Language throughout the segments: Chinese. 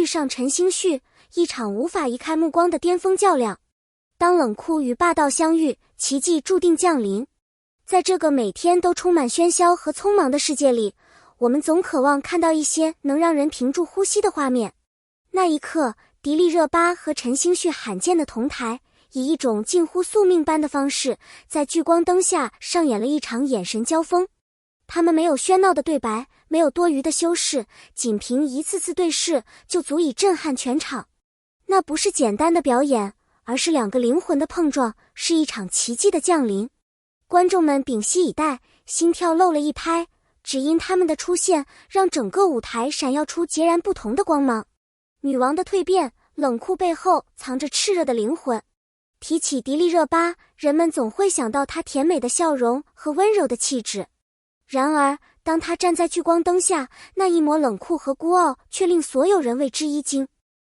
上陈星旭，一场无法移开目光的巅峰较量。当冷酷与霸道相遇，奇迹注定降临。在这个每天都充满喧嚣和匆忙的世界里，我们总渴望看到一些能让人屏住呼吸的画面。那一刻，迪丽热巴和陈星旭罕见的同台，以一种近乎宿命般的方式，在聚光灯下上演了一场眼神交锋。他们没有喧闹的对白，没有多余的修饰，仅凭一次次对视就足以震撼全场。那不是简单的表演，而是两个灵魂的碰撞，是一场奇迹的降临。观众们屏息以待，心跳漏了一拍，只因他们的出现让整个舞台闪耀出截然不同的光芒。女王的蜕变，冷酷背后藏着炽热的灵魂。提起迪丽热巴，人们总会想到她甜美的笑容和温柔的气质。然而，当她站在聚光灯下，那一抹冷酷和孤傲却令所有人为之一惊。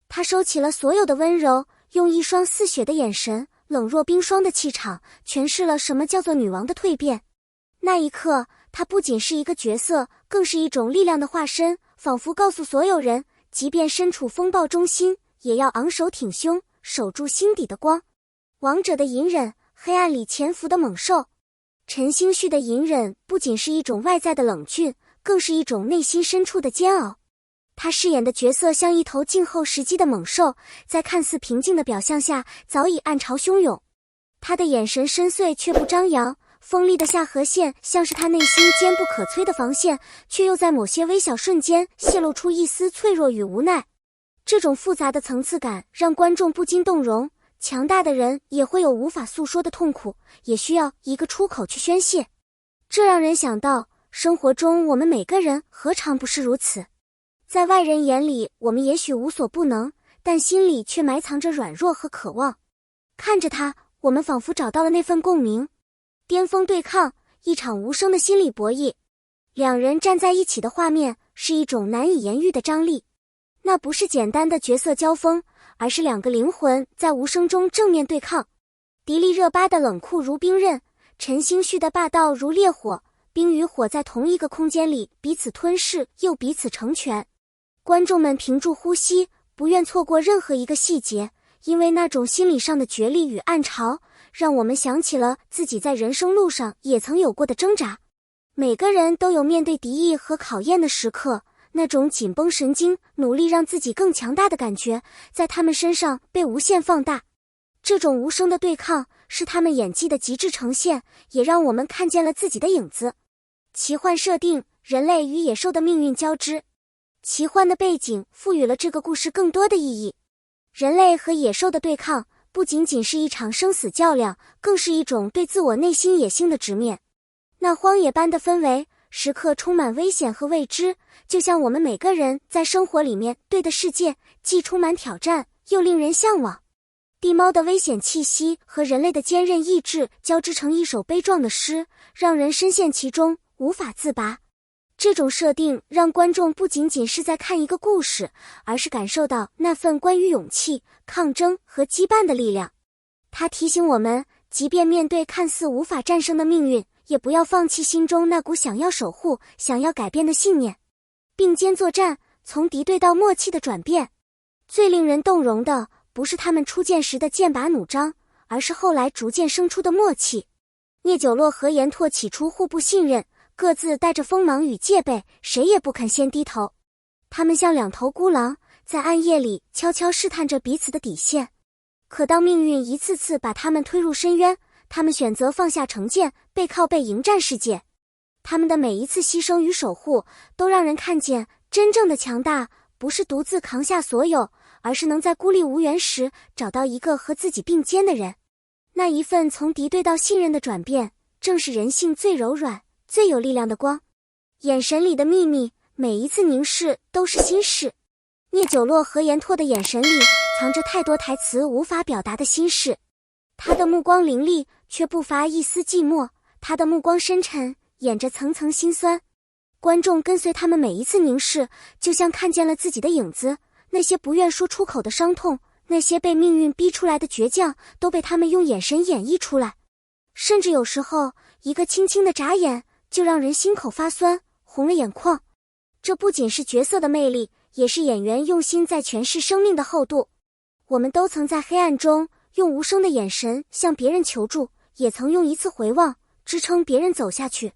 她收起了所有的温柔，用一双似雪的眼神，冷若冰霜的气场，诠释了什么叫做女王的蜕变。那一刻，她不仅是一个角色，更是一种力量的化身，仿佛告诉所有人，即便身处风暴中心，也要昂首挺胸，守住心底的光。王者的隐忍，黑暗里潜伏的猛兽。陈星旭的隐忍不仅是一种外在的冷峻，更是一种内心深处的煎熬。他饰演的角色像一头静候时机的猛兽，在看似平静的表象下早已暗潮汹涌。他的眼神深邃却不张扬，锋利的下颌线像是他内心坚不可摧的防线，却又在某些微小瞬间泄露出一丝脆弱与无奈。这种复杂的层次感让观众不禁动容。强大的人也会有无法诉说的痛苦，也需要一个出口去宣泄。这让人想到，生活中我们每个人何尝不是如此？在外人眼里，我们也许无所不能，但心里却埋藏着软弱和渴望。看着他，我们仿佛找到了那份共鸣。巅峰对抗，一场无声的心理博弈。两人站在一起的画面，是一种难以言喻的张力。那不是简单的角色交锋，而是两个灵魂在无声中正面对抗。迪丽热巴的冷酷如冰刃，陈星旭的霸道如烈火，冰与火在同一个空间里彼此吞噬又彼此成全。观众们屏住呼吸，不愿错过任何一个细节，因为那种心理上的决裂与暗潮，让我们想起了自己在人生路上也曾有过的挣扎。每个人都有面对敌意和考验的时刻，那种紧绷神经，努力让自己更强大的感觉，在他们身上被无限放大。这种无声的对抗，是他们演技的极致呈现，也让我们看见了自己的影子。奇幻设定，人类与野兽的命运交织。奇幻的背景赋予了这个故事更多的意义。人类和野兽的对抗，不仅仅是一场生死较量，更是一种对自我内心野性的直面。那荒野般的氛围，时刻充满危险和未知，就像我们每个人在生活里面对的世界，既充满挑战，又令人向往。地猫的危险气息和人类的坚韧意志交织成一首悲壮的诗，让人深陷其中，无法自拔。这种设定让观众不仅仅是在看一个故事，而是感受到那份关于勇气、抗争和羁绊的力量。它提醒我们，即便面对看似无法战胜的命运，也不要放弃心中那股想要守护、想要改变的信念。并肩作战，从敌对到默契的转变。最令人动容的，不是他们初见时的剑拔弩张，而是后来逐渐生出的默契。聂九洛和严拓起初互不信任，各自带着锋芒与戒备，谁也不肯先低头。他们像两头孤狼，在暗夜里悄悄试探着彼此的底线。可当命运一次次把他们推入深渊，他们选择放下成见，背靠背迎战世界。他们的每一次牺牲与守护，都让人看见真正的强大，不是独自扛下所有，而是能在孤立无援时，找到一个和自己并肩的人。那一份从敌对到信任的转变，正是人性最柔软、最有力量的光。眼神里的秘密，每一次凝视都是心事。聂九洛和严拓的眼神里，藏着太多台词无法表达的心事。他的目光凌厉，却不乏一丝寂寞；他的目光深沉，掩着层层心酸。观众跟随他们每一次凝视，就像看见了自己的影子，那些不愿说出口的伤痛，那些被命运逼出来的倔强，都被他们用眼神演绎出来。甚至有时候，一个轻轻的眨眼，就让人心口发酸，红了眼眶。这不仅是角色的魅力，也是演员用心在诠释生命的厚度。我们都曾在黑暗中用无声的眼神向别人求助，也曾用一次回望支撑别人走下去。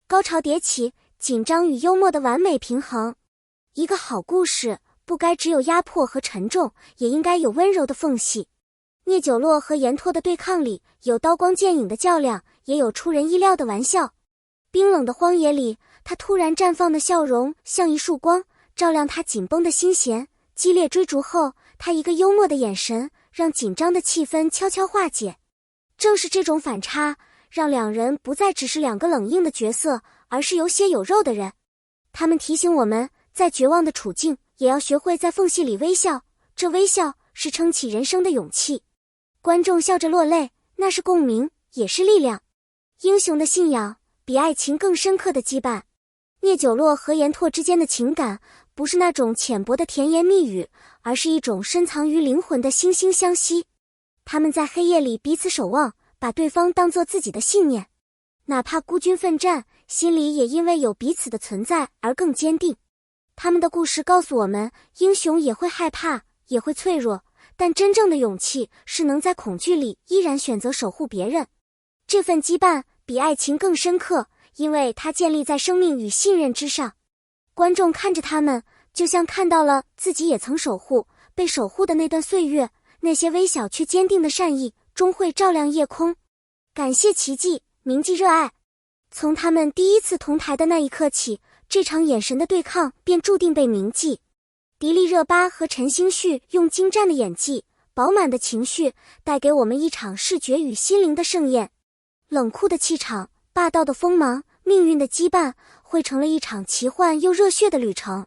高潮迭起，紧张与幽默的完美平衡。一个好故事不该只有压迫和沉重，也应该有温柔的缝隙。聂九洛和严拓的对抗里，有刀光剑影的较量，也有出人意料的玩笑。冰冷的荒野里，他突然绽放的笑容像一束光，照亮他紧绷的心弦。激烈追逐后，他一个幽默的眼神让紧张的气氛悄悄化解。正是这种反差，让两人不再只是两个冷硬的角色，而是有血有肉的人。他们提醒我们，在绝望的处境，也要学会在缝隙里微笑，这微笑是撑起人生的勇气。观众笑着落泪，那是共鸣，也是力量。英雄的信仰比爱情更深刻的羁绊。聂九洛和严拓之间的情感不是那种浅薄的甜言蜜语，而是一种深藏于灵魂的惺惺相惜。他们在黑夜里彼此守望，把对方当作自己的信念，哪怕孤军奋战，心里也因为有彼此的存在而更坚定。他们的故事告诉我们，英雄也会害怕，也会脆弱，但真正的勇气是能在恐惧里依然选择守护别人。这份羁绊比爱情更深刻，因为它建立在生命与信任之上。观众看着他们，就像看到了自己也曾守护、被守护的那段岁月，那些微小却坚定的善意终会照亮夜空。感谢奇迹，铭记热爱。从他们第一次同台的那一刻起，这场眼神的对抗便注定被铭记。迪丽热巴和陈星旭用精湛的演技、饱满的情绪，带给我们一场视觉与心灵的盛宴。冷酷的气场，霸道的锋芒，命运的羁绊，汇成了一场奇幻又热血的旅程。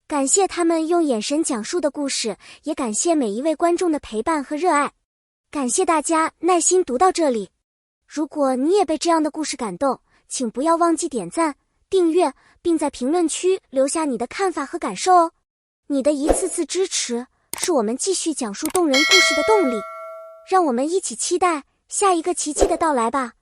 感谢他们用眼神讲述的故事，也感谢每一位观众的陪伴和热爱。感谢大家耐心读到这里。如果你也被这样的故事感动，请不要忘记点赞、订阅，并在评论区留下你的看法和感受哦。你的一次次支持，是我们继续讲述动人故事的动力。让我们一起期待下一个奇迹的到来吧。